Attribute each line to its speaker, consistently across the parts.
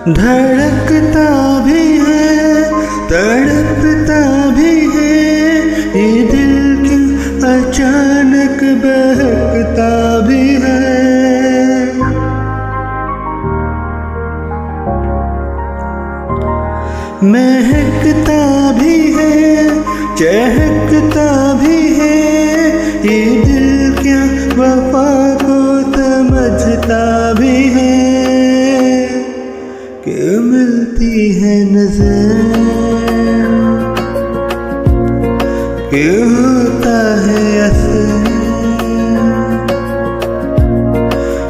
Speaker 1: धड़कता भी है तड़पता भी है, ये दिल क्यों अचानक बहकता भी है। महकता भी है चहकता भी है, ये दिल क्या वफा को समझता भी है। कि मिलती है नजर कि होता है असर,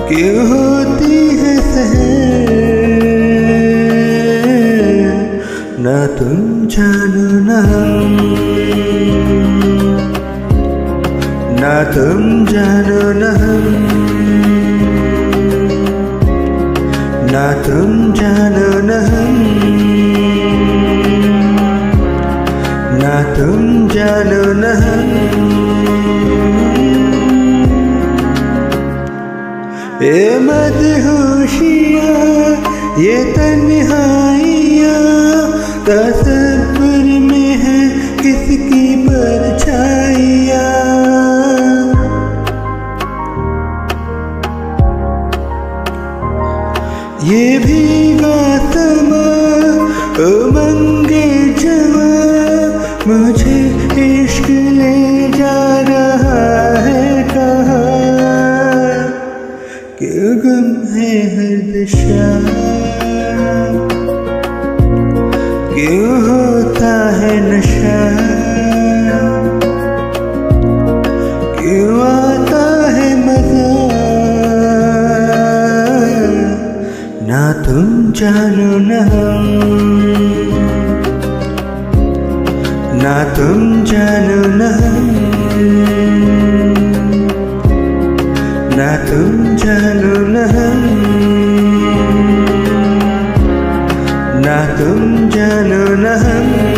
Speaker 1: कि होती है सहर। ना तुम जानो ना हम, ना तुम जानो ना हम, ना तुम जानो ना हम, ना तुम जानो ना हम। ये मदहोशियाँ ये तन्हाइयाँ, तसव्वुर में है किसकी परछाइयाँ। ये भीगा समा उमंगे जवा, मुझे इश्क ले जा रहा है कहाँ। कि गम है हर दिशा, क्यों होता है नशा, क्यों आता है मजा। ना तुम जानो ना हम, ना तुम जानो ना हम, ना तुम जानो ना हम, ना तुम जानो ना हम।